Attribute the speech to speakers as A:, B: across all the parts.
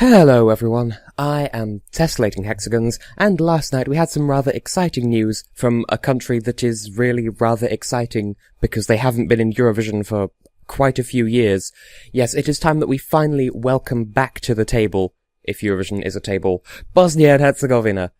A: Hello everyone, I am Tessellating Hexagons, and last night we had some rather exciting news from a country that is really rather exciting because they haven't been in Eurovision for quite a few years. Yes, it is time that we finally welcome back to the table, if Eurovision is a table, Bosnia Herzegovina.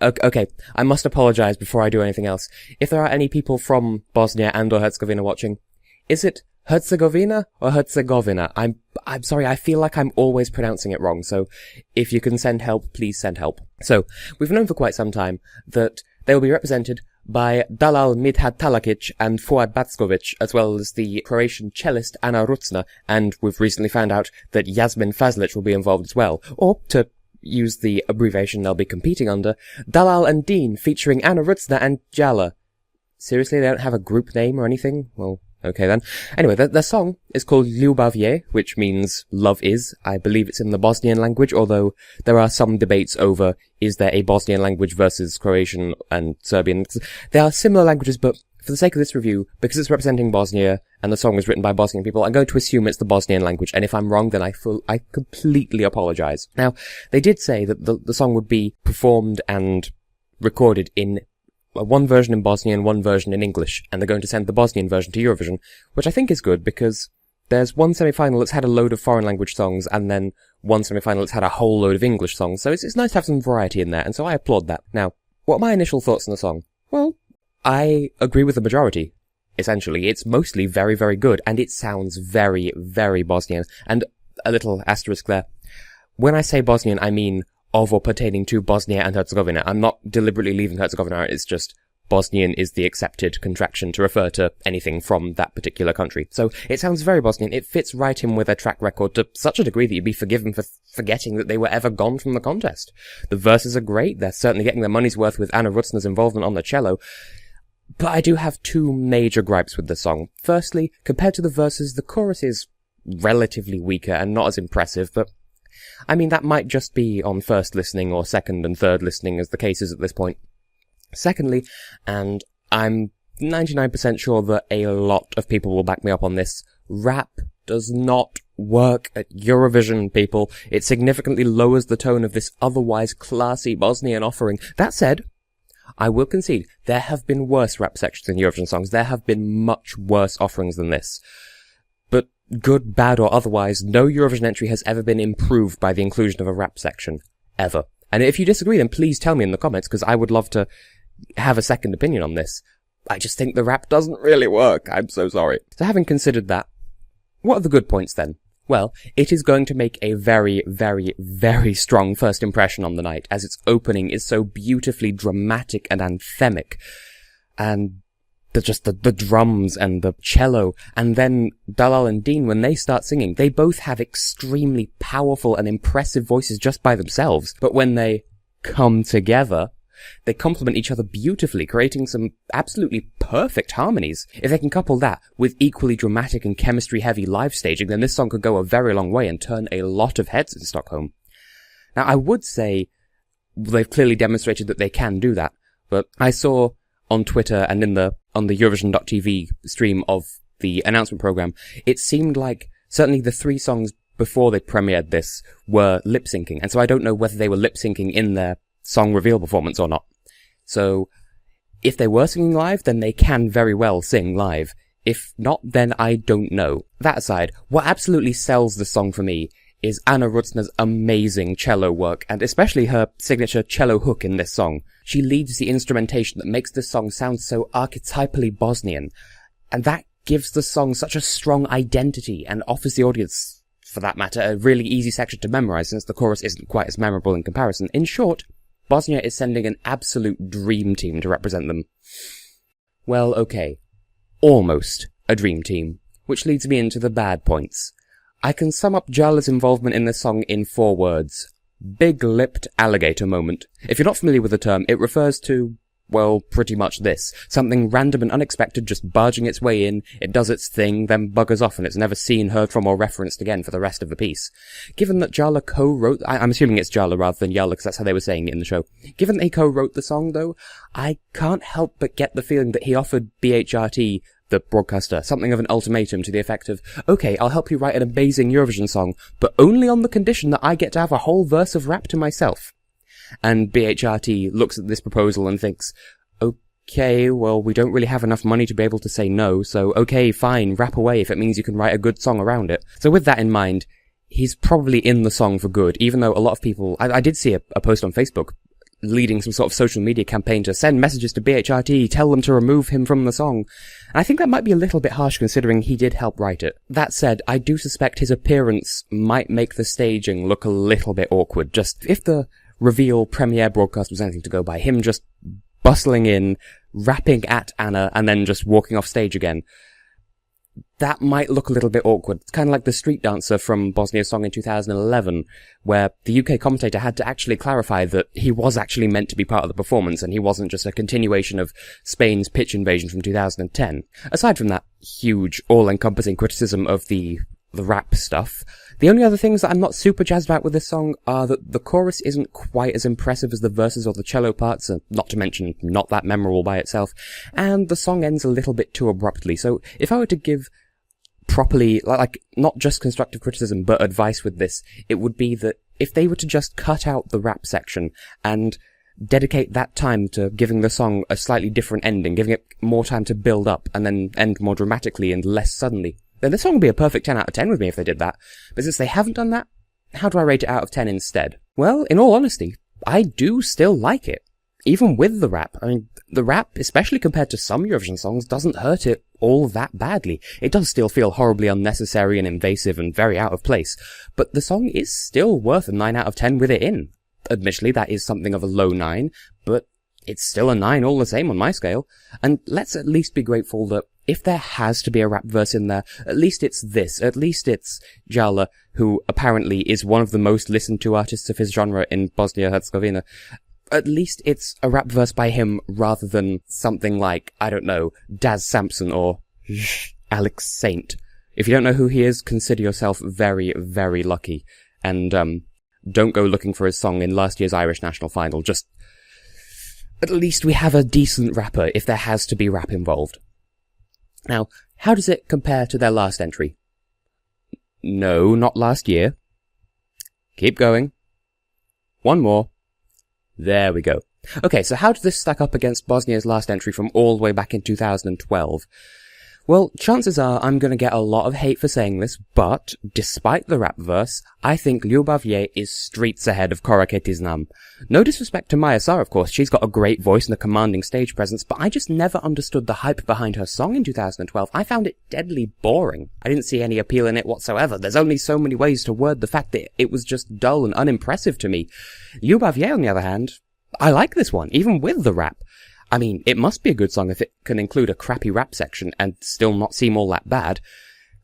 A: Okay, I must apologise before I do anything else. If there are any people from Bosnia and or Herzegovina watching, is it Herzegovina or Herzegovina? I'm sorry, I feel like I'm always pronouncing it wrong, so if you can send help, please send help. So, we've known for quite some time that they will be represented by Dalal, Midhat-Talakic and Fuad Backovic, as well as the Croatian cellist Ana Rucner, and we've recently found out that Jasmin Fazlic will be involved as well, or, to use the abbreviation they'll be competing under, Dalal and Deen, featuring Ana Rucner and Jala. Seriously, they don't have a group name or anything? Well, okay then. Anyway, their song is called Ljubav, which means love is. I believe it's in the Bosnian language, although there are some debates over is there a Bosnian language versus Croatian and Serbian. They are similar languages, but for the sake of this review, because it's representing Bosnia and the song was written by Bosnian people, I'm going to assume it's the Bosnian language, and if I'm wrong, then I completely apologise. Now, they did say that the song would be performed and recorded in one version in Bosnian, one version in English, and they're going to send the Bosnian version to Eurovision, which I think is good because there's one semi-final that's had a load of foreign language songs, and then one semi-final that's had a whole load of English songs, so it's nice to have some variety in there, and so I applaud that. Now, what are my initial thoughts on the song? Well, I agree with the majority. Essentially, it's mostly very, very good, and it sounds very, very Bosnian. And a little asterisk there. When I say Bosnian, I mean of or pertaining to Bosnia and Herzegovina. I'm not deliberately leaving Herzegovina out, it's just Bosnian is the accepted contraction to refer to anything from that particular country. So it sounds very Bosnian, it fits right in with their track record to such a degree that you'd be forgiven for forgetting that they were ever gone from the contest. The verses are great, they're certainly getting their money's worth with Ana Rucner's involvement on the cello. But I do have two major gripes with the song. Firstly, compared to the verses, the chorus is relatively weaker and not as impressive, but I mean, that might just be on first listening or second and third listening, as the case is at this point. Secondly, and I'm 99% sure that a lot of people will back me up on this, rap does not work at Eurovision, people. It significantly lowers the tone of this otherwise classy Bosnian offering. That said, I will concede, there have been worse rap sections in Eurovision songs. There have been much worse offerings than this. But good, bad, or otherwise, no Eurovision entry has ever been improved by the inclusion of a rap section. Ever. And if you disagree, then please tell me in the comments, because I would love to have a second opinion on this. I just think the rap doesn't really work. I'm so sorry. So having considered that, what are the good points then? Well, it is going to make a very, very, very strong first impression on the night, as its opening is so beautifully dramatic and anthemic. And the drums and the cello, and then Dalal and Deen, when they start singing, they both have extremely powerful and impressive voices just by themselves. But when they come together, they complement each other beautifully, creating some absolutely perfect harmonies. If they can couple that with equally dramatic and chemistry-heavy live staging, then this song could go a very long way and turn a lot of heads in Stockholm. Now, I would say they've clearly demonstrated that they can do that, but I saw on Twitter and on the Eurovision.tv stream of the announcement program, it seemed like certainly the three songs before they premiered this were lip-syncing, and so I don't know whether they were lip-syncing in their song reveal performance or not. So, if they were singing live, then they can very well sing live. If not, then I don't know. That aside, what absolutely sells the song for me is Ana Rucner's amazing cello work, and especially her signature cello hook in this song. She leads the instrumentation that makes this song sound so archetypally Bosnian, and that gives the song such a strong identity and offers the audience, for that matter, a really easy section to memorize since the chorus isn't quite as memorable in comparison. In short, Bosnia is sending an absolute dream team to represent them. Well, okay. Almost a dream team. Which leads me into the bad points. I can sum up Jala's involvement in this song in 4 words. Big-lipped alligator moment. If you're not familiar with the term, it refers to, well, pretty much this. Something random and unexpected just barging its way in, it does its thing, then buggers off, and it's never seen, heard from, or referenced again for the rest of the piece. Given that Jala co-wrote, I'm assuming it's Jala rather than Jala, because that's how they were saying it in the show. Given that he co-wrote the song, though, I can't help but get the feeling that he offered BHRT the broadcaster, something of an ultimatum to the effect of, okay, I'll help you write an amazing Eurovision song, but only on the condition that I get to have a whole verse of rap to myself. And BHRT looks at this proposal and thinks, okay, well, we don't really have enough money to be able to say no, so okay, fine, rap away if it means you can write a good song around it. So with that in mind, he's probably in the song for good, even though a lot of people... I did see a post on Facebook leading some sort of social media campaign to send messages to BHRT, tell them to remove him from the song. And I think that might be a little bit harsh considering he did help write it. That said, I do suspect his appearance might make the staging look a little bit awkward. Just if the reveal premiere broadcast was anything to go by, him just bustling in, rapping at Anna, and then just walking off stage again, that might look a little bit awkward. It's kind of like the street dancer from Bosnia's song in 2011, where the UK commentator had to actually clarify that he was actually meant to be part of the performance, and he wasn't just a continuation of Spain's pitch invasion from 2010. Aside from that huge, all-encompassing criticism of the rap stuff, the only other things that I'm not super jazzed about with this song are that the chorus isn't quite as impressive as the verses or the cello parts, and not to mention not that memorable by itself, and the song ends a little bit too abruptly. So if I were to give properly, like not just constructive criticism, but advice with this, it would be that if they were to just cut out the rap section and dedicate that time to giving the song a slightly different ending, giving it more time to build up and then end more dramatically and less suddenly, then this song would be a perfect 10 out of 10 with me if they did that. But since they haven't done that, how do I rate it out of 10 instead? Well, in all honesty, I do still like it. Even with the rap. I mean, the rap, especially compared to some Eurovision songs, doesn't hurt it all that badly. It does still feel horribly unnecessary and invasive and very out of place. But the song is still worth a 9 out of 10 with it in. Admittedly, that is something of a low 9, but it's still a 9 all the same on my scale. And let's at least be grateful that if there has to be a rap verse in there, at least it's this. At least it's Jala, who apparently is one of the most listened to artists of his genre in Bosnia Herzegovina. At least it's a rap verse by him rather than something like, I don't know, Daz Sampson or Alex Saint. If you don't know who he is, consider yourself very, very lucky. And don't go looking for his song in last year's Irish national final. Just, at least we have a decent rapper if there has to be rap involved. Now, how does it compare to their last entry? No, not last year. Keep going. One more. There we go. Okay, so how does this stack up against Bosnia's last entry from all the way back in 2012? Well, chances are I'm going to get a lot of hate for saying this, but despite the rap verse, I think Ljubav is streets ahead of Koraketi Znam. No disrespect to Maja Sar, of course, she's got a great voice and a commanding stage presence, but I just never understood the hype behind her song in 2012. I found it deadly boring. I didn't see any appeal in it whatsoever. There's only so many ways to word the fact that it was just dull and unimpressive to me. Ljubav, on the other hand, I like this one, even with the rap. I mean, it must be a good song if it can include a crappy rap section and still not seem all that bad.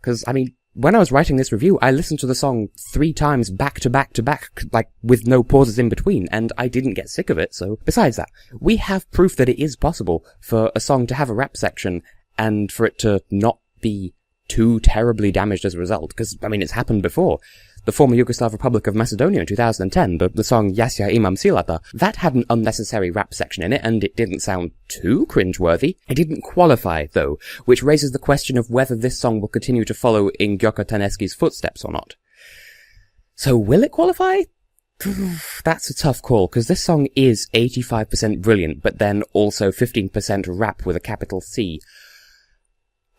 A: Because, I mean, when I was writing this review, I listened to the song 3 times back to back to back, like, with no pauses in between, and I didn't get sick of it, so... Besides that, we have proof that it is possible for a song to have a rap section and for it to not be too terribly damaged as a result, because, I mean, it's happened before. The former Yugoslav Republic of Macedonia in 2010, the song Jasja Imam Silata, that had an unnecessary rap section in it, and it didn't sound too cringeworthy. It didn't qualify, though, which raises the question of whether this song will continue to follow in Gjoko Taneski's footsteps or not. So will it qualify? That's a tough call, because this song is 85% brilliant, but then also 15% rap with a capital C.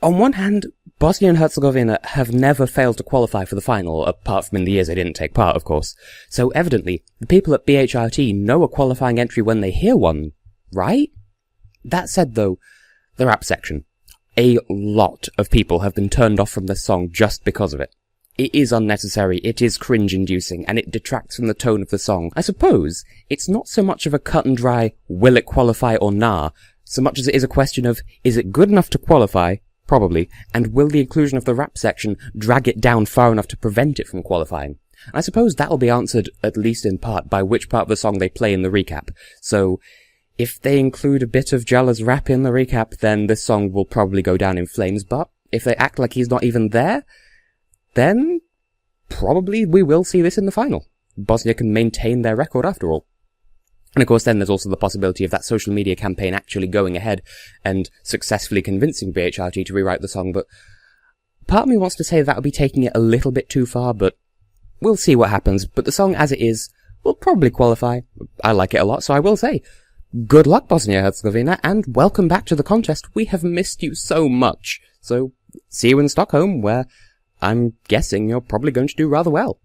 A: On one hand, Bosnia and Herzegovina have never failed to qualify for the final, apart from in the years they didn't take part, of course. So evidently, the people at BHRT know a qualifying entry when they hear one, right? That said though, the rap section. A lot of people have been turned off from this song just because of it. It is unnecessary, it is cringe-inducing, and it detracts from the tone of the song. I suppose it's not so much of a cut and dry, will it qualify or nah, so much as it is a question of, is it good enough to qualify? Probably, and will the inclusion of the rap section drag it down far enough to prevent it from qualifying? And I suppose that will be answered, at least in part, by which part of the song they play in the recap. So, if they include a bit of Jala's rap in the recap, then this song will probably go down in flames, but if they act like he's not even there, then probably we will see this in the final. Bosnia can maintain their record after all. And of course then there's also the possibility of that social media campaign actually going ahead and successfully convincing BHRT to rewrite the song, but part of me wants to say that would be taking it a little bit too far, but we'll see what happens. But the song as it is will probably qualify. I like it a lot, so I will say, good luck Bosnia Herzegovina, and welcome back to the contest. We have missed you so much. So, see you in Stockholm, where I'm guessing you're probably going to do rather well.